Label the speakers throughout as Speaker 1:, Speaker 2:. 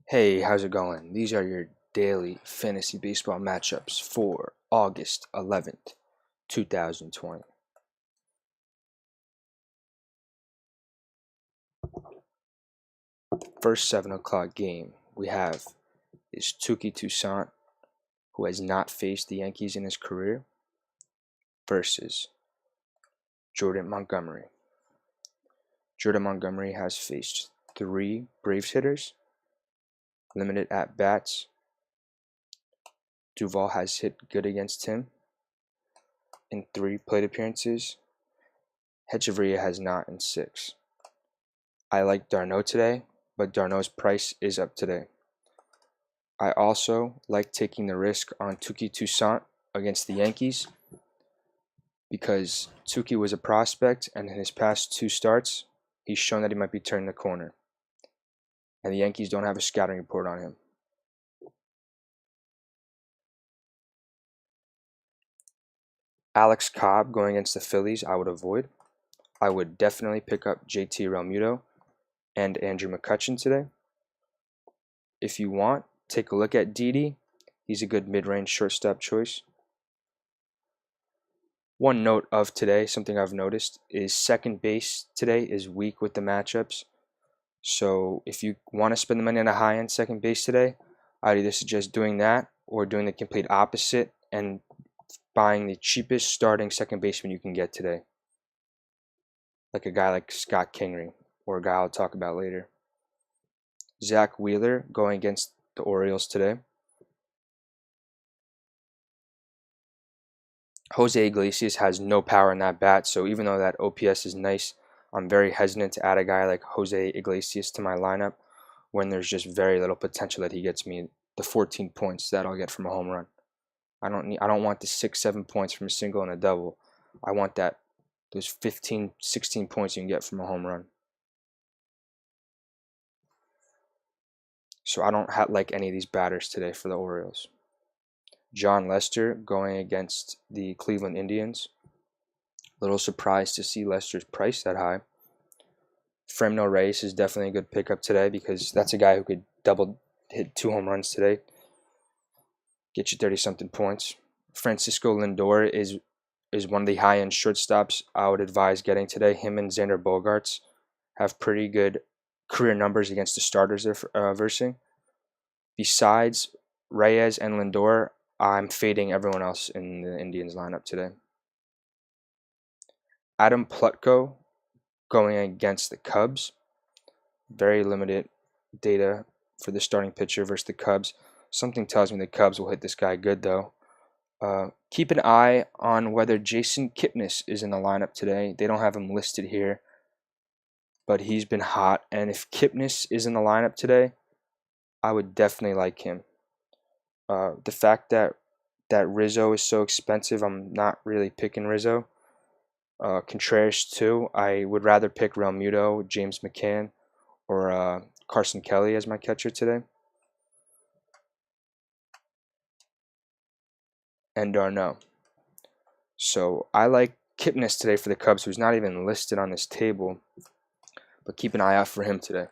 Speaker 1: Hey, how's it going? These are your daily fantasy baseball matchups for August 11th, 2020. First 7 o'clock game we have is Touki Toussaint, who has not faced the Yankees in his career, versus Jordan Montgomery. Jordan Montgomery has faced 3 Braves hitters, limited at bats. Duvall has hit good against him in 3 plate appearances. Hechavarria has not in 6. I like d'Arnaud today, but d'Arnaud's price is up today. I also like taking the risk on Touki Toussaint against the Yankees because Touki was a prospect, and in his past 2 starts, he's shown that he might be turning the corner. And the Yankees don't have a scouting report on him. Alex Cobb going against the Phillies, I would avoid. I would definitely pick up JT Realmuto and Andrew McCutchen today. If you want, take a look at Didi. He's a good mid-range shortstop choice. One note of today, something I've noticed, is second base today is weak with the matchups. So if you want to spend the money on a high-end second base today, I'd either suggest doing that or doing the complete opposite and buying the cheapest starting second baseman you can get today. Like a guy like Scott Kingery or a guy I'll talk about later. Zach Wheeler going against the Orioles today. Jose Iglesias has no power in that bat, so even though that OPS is nice, I'm very hesitant to add a guy like Jose Iglesias to my lineup when there's just very little potential that he gets me the 14 points that I'll get from a home run. I don't want the 6-7 points from a single and a double. I want those 15, 16 points you can get from a home run. So I don't like any of these batters today for the Orioles. Jon Lester going against the Cleveland Indians. Little surprised to see Lester's price that high. Fremno Reyes is definitely a good pickup today because that's a guy who could hit 2 home runs today, get you 30-something points. Francisco Lindor is one of the high-end shortstops I would advise getting today. Him and Xander Bogaerts have pretty good career numbers against the starters they're versing. Besides Reyes and Lindor, I'm fading everyone else in the Indians lineup today. Adam Plutko going against the Cubs. Very limited data for the starting pitcher versus the Cubs. Something tells me the Cubs will hit this guy good, though. Keep an eye on whether Jason Kipnis is in the lineup today. They don't have him listed here, but he's been hot. And if Kipnis is in the lineup today, I would definitely like him. The fact that Rizzo is so expensive, I'm not really picking Rizzo. Contreras too. I would rather pick Realmuto, James McCann, or Carson Kelly as my catcher today. And d'Arnaud. So I like Kipnis today for the Cubs, who's not even listed on this table, but keep an eye out for him today.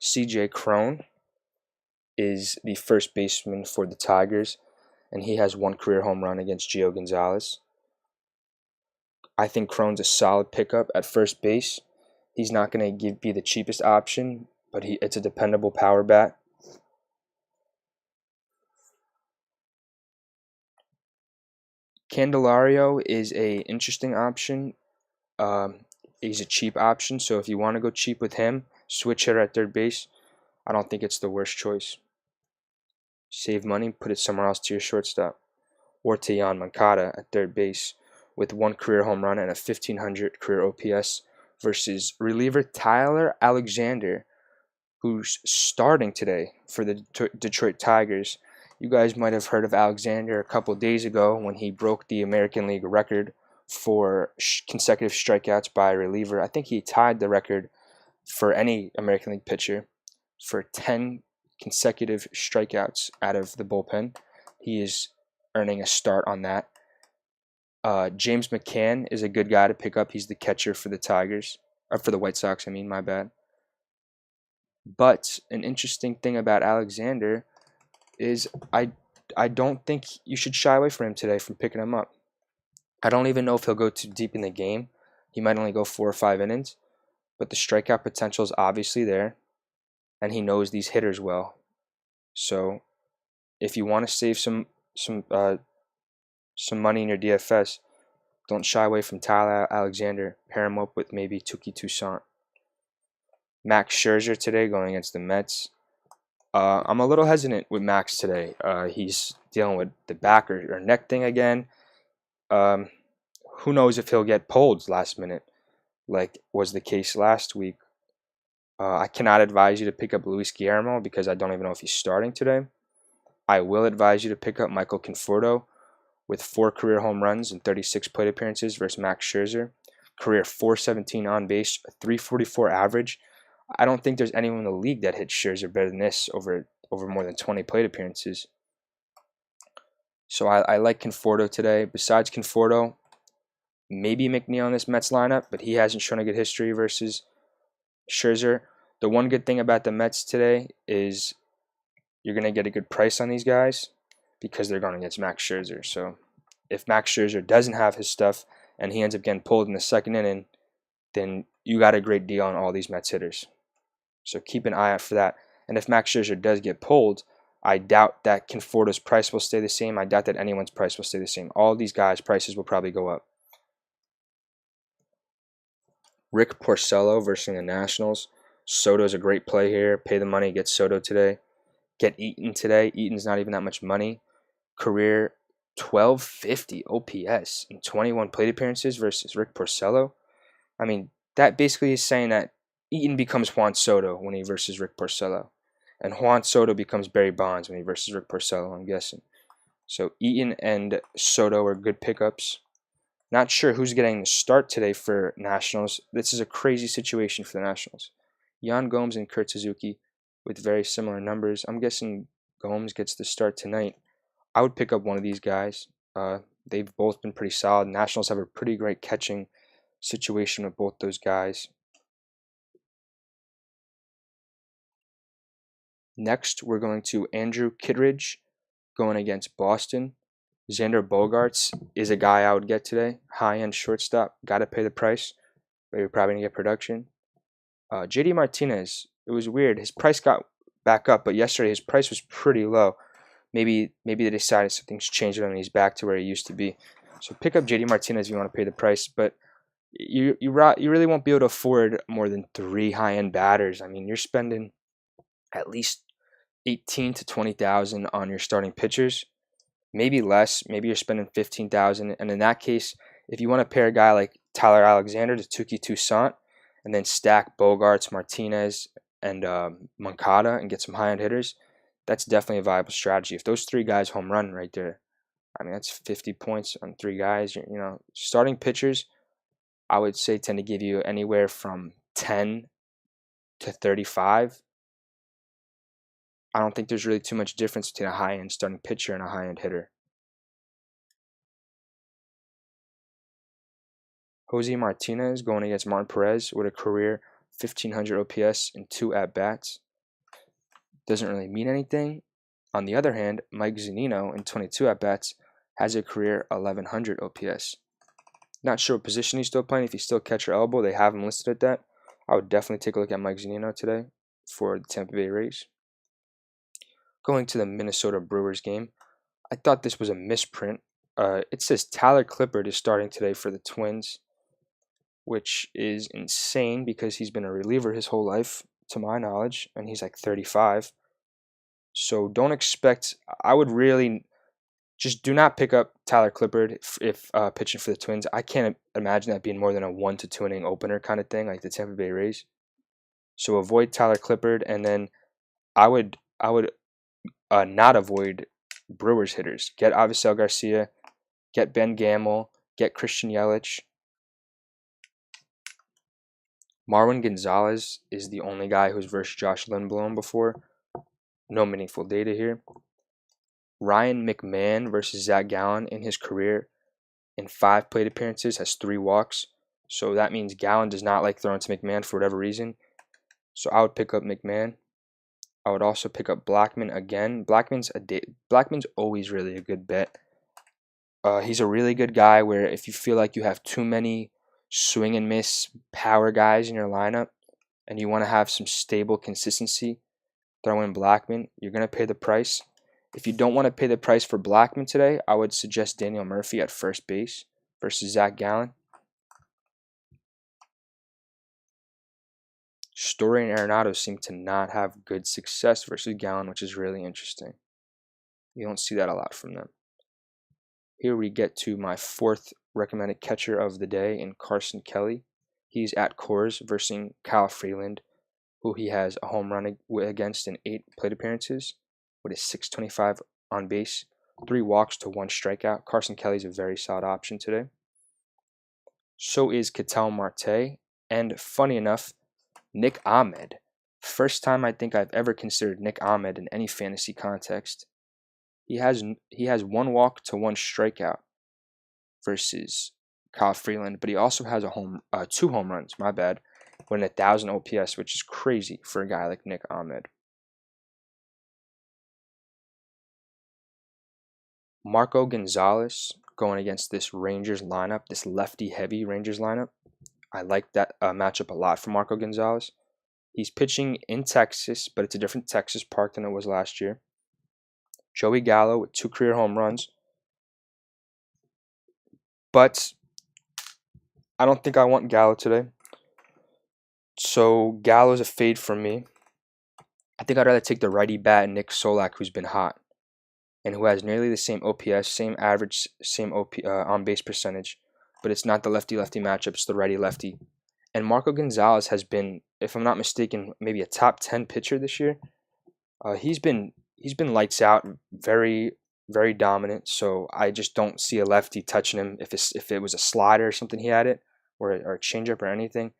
Speaker 1: CJ Cron is the first baseman for the Tigers, and he has 1 career home run against Gio Gonzalez. I think Cron's a solid pickup at first base. He's not going to be the cheapest option, but it's a dependable power bat. Candelario is a interesting option. He's a cheap option, so if you want to go cheap with him, switch hitter at third base. I don't think it's the worst choice. Save money, put it somewhere else to your shortstop. Or Yoan Moncada at third base with 1 career home run and a 1,500 career OPS versus reliever Tyler Alexander, who's starting today for the Detroit Tigers. You guys might have heard of Alexander a couple days ago when he broke the American League record for consecutive strikeouts by a reliever. I think he tied the record for any American League pitcher for 10 consecutive strikeouts out of the bullpen. He is earning a start on that. James McCann is a good guy to pick up. He's the catcher for the Tigers, or for the White Sox, my bad. But an interesting thing about Alexander is I don't think you should shy away from him today from picking him up. I don't even know if he'll go too deep in the game. He might only go 4 or 5 innings, but the strikeout potential is obviously there, and he knows these hitters well. So if you want to save some money in your DFS, don't shy away from Tyler Alexander. Pair him up with maybe Touki Toussaint. Max Scherzer today going against the Mets. I'm a little hesitant with Max today. He's dealing with the back or neck thing again. Who knows if he'll get pulled last minute, like was the case last week. I cannot advise you to pick up Luis Guillermo because I don't even know if he's starting today. I will advise you to pick up Michael Conforto with 4 career home runs and 36 plate appearances versus Max Scherzer. Career 417 on base, 344 average. I don't think there's anyone in the league that hits Scherzer better than this over more than 20 plate appearances. So I like Conforto today. Besides Conforto, maybe McNeil in this Mets lineup, but he hasn't shown a good history versus Scherzer. The one good thing about the Mets today is you're going to get a good price on these guys because they're going against Max Scherzer. So if Max Scherzer doesn't have his stuff and he ends up getting pulled in the second inning, then you got a great deal on all these Mets hitters. So keep an eye out for that. And if Max Scherzer does get pulled, I doubt that Conforto's price will stay the same. I doubt that anyone's price will stay the same. All these guys' prices will probably go up. Rick Porcello versus the Nationals. Soto's a great play here. Pay the money, get Soto today. Get Eaton today. Eaton's not even that much money. Career 1250 OPS in 21 plate appearances versus Rick Porcello. I mean, that basically is saying that Eaton becomes Juan Soto when he versus Rick Porcello. And Juan Soto becomes Barry Bonds when he versus Rick Porcello, I'm guessing. So Eaton and Soto are good pickups. Not sure who's getting the start today for Nationals. This is a crazy situation for the Nationals. Yan Gomes and Kurt Suzuki with very similar numbers. I'm guessing Gomes gets the start tonight. I would pick up one of these guys. They've both been pretty solid. Nationals have a pretty great catching situation with both those guys. Next, we're going to Andrew Kittredge going against Boston. Xander Bogaerts is a guy I would get today. High-end shortstop. Got to pay the price, but you're probably going to get production. JD Martinez, it was weird. His price got back up, but yesterday his price was pretty low. Maybe they decided something's changed and he's back to where he used to be. So pick up JD Martinez if you want to pay the price, but you really won't be able to afford more than 3 high-end batters. I mean, you're spending at least 18 to 20,000 on your starting pitchers, maybe less. Maybe you're spending 15,000, and in that case, if you want to pair a guy like Tyler Alexander to Touki Toussaint, and then stack Bogaerts, Martinez, and Moncada and get some high-end hitters, that's definitely a viable strategy. If those 3 guys home run right there, I mean that's 50 points on 3 guys. You know, starting pitchers, I would say tend to give you anywhere from 10 to 35. I don't think there's really too much difference between a high-end starting pitcher and a high-end hitter. Jose Martinez going against Martin Perez with a career 1,500 OPS and 2 at-bats. Doesn't really mean anything. On the other hand, Mike Zunino in 22 at-bats has a career 1,100 OPS. Not sure what position he's still playing. If he's still catcher elbow, they have him listed at that. I would definitely take a look at Mike Zunino today for the Tampa Bay Rays. Going to the Minnesota Brewers game, I thought this was a misprint. It says Tyler Clippard is starting today for the Twins, which is insane because he's been a reliever his whole life, to my knowledge, and he's like 35. So don't expect, I would really just do not pick up Tyler Clippard if pitching for the Twins. I can't imagine that being more than a 1 to 2 inning opener kind of thing like the Tampa Bay Rays. So avoid Tyler Clippard, and then I would not avoid Brewers hitters. Get Avisail Garcia, get Ben Gamel, get Christian Yelich. Marwin Gonzalez is the only guy who's versed Josh Lindblom before. No meaningful data here. Ryan McMahon versus Zach Gallen in his career in 5 plate appearances has 3 walks. So that means Gallen does not like throwing to McMahon for whatever reason. So I would pick up McMahon. I would also pick up Blackmon again. Blackmon's always really a good bet. He's a really good guy where if you feel like you have too many swing and miss power guys in your lineup and you want to have some stable consistency, throw in Blackmon. You're going to pay the price. If you don't want to pay the price for Blackmon today, I would suggest Daniel Murphy at first base versus Zach Gallen. Story and Arenado seem to not have good success versus Gallen, which is really interesting. You don't see that a lot from them. Here we get to my fourth recommended catcher of the day in Carson Kelly. He's at Coors versus Kyle Freeland, who he has a home run against in 8 plate appearances with a .625 on base, 3 walks to 1 strikeout. Carson Kelly's a very solid option today. So is Ketel Marte, and funny enough, Nick Ahmed. First time I think I've ever considered Nick Ahmed in any fantasy context. He has 1 walk to 1 strikeout versus Kyle Freeland, but he also has 2 home runs, my bad, with 1,000 OPS, which is crazy for a guy like Nick Ahmed. Marco Gonzalez going against this Rangers lineup, this lefty-heavy Rangers lineup. I like that matchup a lot for Marco Gonzalez. He's pitching in Texas, but it's a different Texas park than it was last year. Joey Gallo with 2 career home runs. But I don't think I want Gallo today. So Gallo's a fade for me. I think I'd rather take the righty bat Nick Solak, who's been hot and who has nearly the same OPS, same average, same on-base percentage, but it's not the lefty-lefty matchup, it's the righty-lefty. And Marco Gonzalez has been, if I'm not mistaken, maybe a top 10 pitcher this year. He's been lights out, very, very dominant, so I just don't see a lefty touching him if it was a slider or something he had it, or a changeup or anything.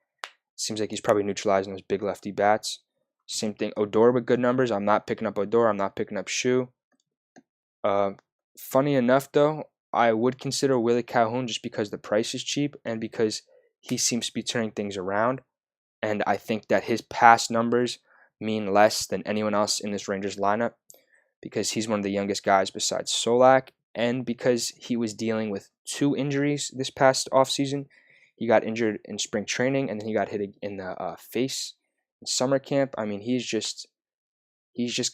Speaker 1: Seems like he's probably neutralizing those big lefty bats. Same thing, Odor with good numbers. I'm not picking up Odor. I'm not picking up Shu. Funny enough, though, I would consider Willie Calhoun just because the price is cheap and because he seems to be turning things around. And I think that his past numbers mean less than anyone else in this Rangers lineup because he's one of the youngest guys besides Solak and because he was dealing with 2 injuries this past offseason. He got injured in spring training and then he got hit in the face in summer camp. I mean, he's just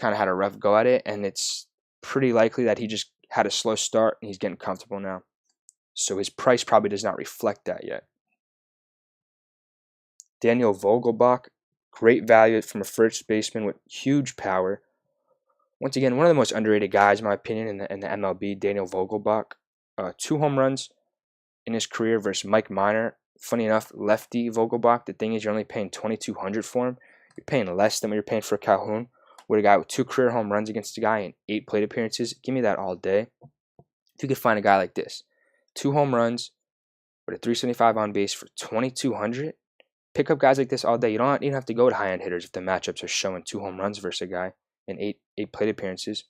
Speaker 1: kind of had a rough go at it, and it's pretty likely that he just had a slow start and he's getting comfortable now. So his price probably does not reflect that yet. Daniel Vogelbach, great value from a first baseman with huge power. Once again, one of the most underrated guys, in my opinion, in the MLB, Daniel Vogelbach. 2 home runs in his career versus Mike Minor. Funny enough, lefty Vogelbach. The thing is, you're only paying $2,200 for him. You're paying less than what you're paying for Calhoun. With a guy with 2 career home runs against a guy in 8 plate appearances, give me that all day. If you could find a guy like this, 2 home runs with a .375 on base for $2,200, pick up guys like this all day. You don't even have to go to high-end hitters if the matchups are showing 2 home runs versus a guy in 8 plate appearances,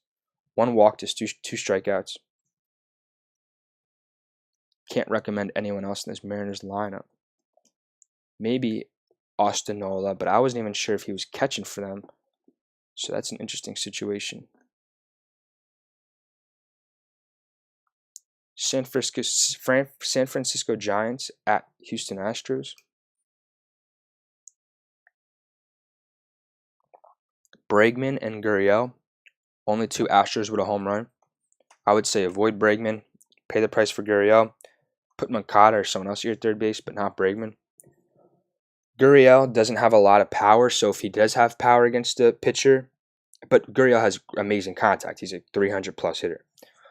Speaker 1: 1 walk to 2 strikeouts. Can't recommend anyone else in this Mariners lineup. Maybe Austin Nola, but I wasn't even sure if he was catching for them. So that's an interesting situation. San Francisco Giants at Houston Astros. Bregman and Gurriel, only 2 Astros with a home run. I would say avoid Bregman, pay the price for Gurriel, put Moncada or someone else at your third base, but not Bregman. Gurriel doesn't have a lot of power, so if he does have power against a pitcher, but Gurriel has amazing contact. He's a 300-plus hitter.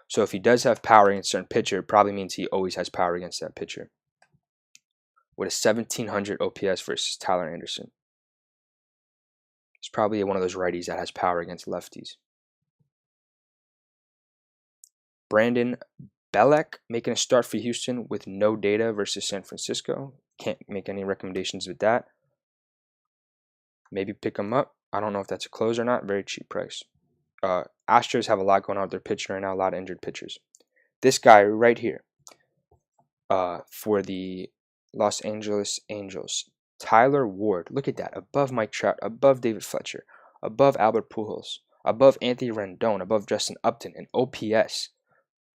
Speaker 1: So if he does have power against a certain pitcher, it probably means he always has power against that pitcher. With a 1,700 OPS versus Tyler Anderson. He's probably one of those righties that has power against lefties. Brandon Belek making a start for Houston with no data versus San Francisco. Can't make any recommendations with that. Maybe pick him up. I don't know if that's a close or not. Very cheap price. Astros have a lot going on with their pitching right now. A lot of injured pitchers. This guy right here for the Los Angeles Angels, Tyler Ward. Look at that. Above Mike Trout, above David Fletcher, above Albert Pujols, above Anthony Rendon, above Justin Upton in OPS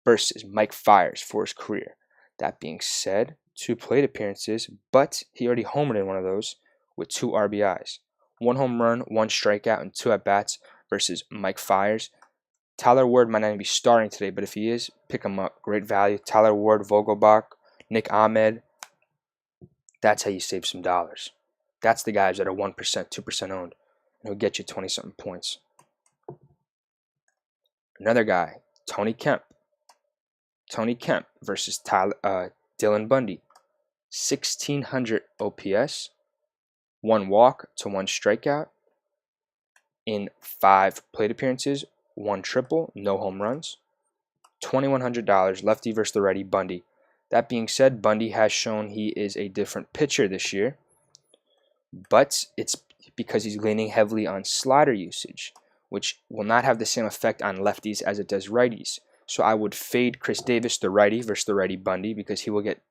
Speaker 1: versus Mike Fiers for his career. That being said, 2 plate appearances, but he already homered in one of those with 2 RBIs. 1 home run, 1 strikeout, and 2 at-bats versus Mike Fiers. Tyler Ward might not even be starting today, but if he is, pick him up. Great value. Tyler Ward, Vogelbach, Nick Ahmed. That's how you save some dollars. That's the guys that are 1%, 2% owned, and he'll get you 20-something points. Another guy, Tony Kemp. Tony Kemp versus Dylan Bundy. 1,600 OPS, 1 walk to 1 strikeout in 5 plate appearances, 1 triple, no home runs. $2,100, lefty versus the righty, Bundy. That being said, Bundy has shown he is a different pitcher this year, but it's because he's leaning heavily on slider usage, which will not have the same effect on lefties as it does righties. So I would fade Chris Davis, the righty, versus the righty Bundy, because he will get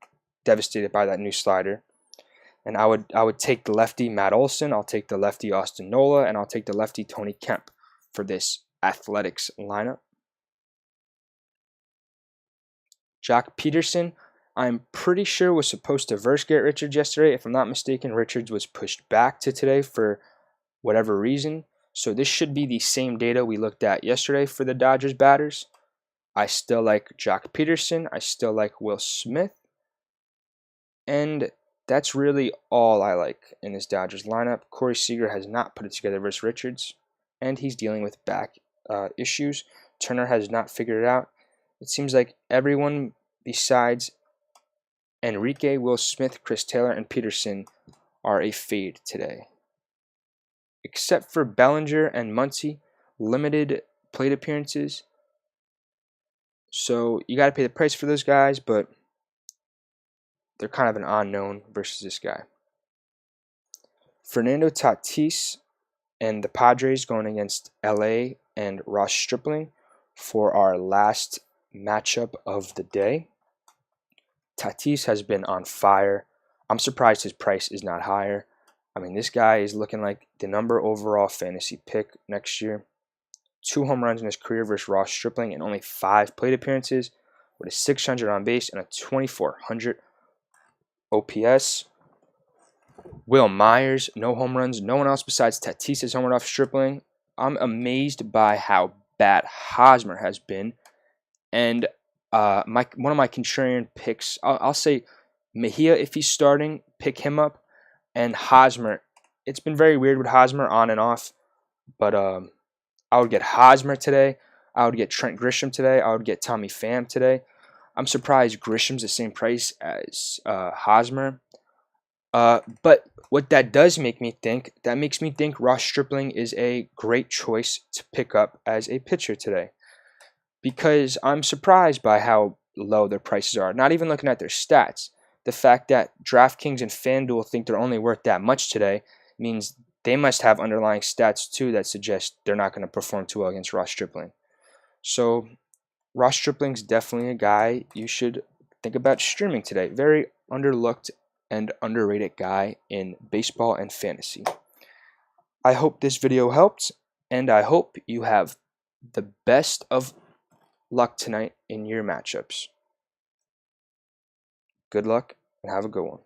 Speaker 1: devastated by that new slider. And I would take the lefty Matt Olson, I'll take the lefty Austin Nola, and I'll take the lefty Tony Kemp for this Athletics lineup. Jock Peterson, I'm pretty sure was supposed to verse Garrett Richards yesterday. If I'm not mistaken, Richards was pushed back to today for whatever reason. So this should be the same data we looked at yesterday for the Dodgers batters. I still like Jock Peterson. I still like Will Smith. And that's really all I like in this Dodgers lineup. Corey Seager has not put it together versus Richards, and he's dealing with back issues. Turner has not figured it out. It seems like everyone besides Enrique, Will Smith, Chris Taylor, and Peterson are a fade today. Except for Bellinger and Muncy, limited plate appearances. So you got to pay the price for those guys, but they're kind of an unknown versus this guy. Fernando Tatis and the Padres going against LA and Ross Stripling for our last matchup of the day. Tatis has been on fire. I'm surprised his price is not higher. I mean, this guy is looking like the number overall fantasy pick next year. 2 home runs in his career versus Ross Stripling and only 5 plate appearances with a 600 on base and a 2,400 OPS. Will Myers, no home runs. No one else besides Tatis has homered off Stripling. I'm amazed by how bad Hosmer has been. And one of my contrarian picks, I'll say Mejia, if he's starting, pick him up. And Hosmer, it's been very weird with Hosmer on and off. But I would get Hosmer today. I would get Trent Grisham today. I would get Tommy Pham today. I'm surprised Grisham's the same price as Hosmer. But what that does make me think, that makes me think Ross Stripling is a great choice to pick up as a pitcher today. Because I'm surprised by how low their prices are. Not even looking at their stats. The fact that DraftKings and FanDuel think they're only worth that much today means they must have underlying stats too that suggest they're not going to perform too well against Ross Stripling. So Ross Stripling's definitely a guy you should think about streaming today. Very underlooked and underrated guy in baseball and fantasy. I hope this video helped, and I hope you have the best of luck tonight in your matchups. Good luck and have a good one.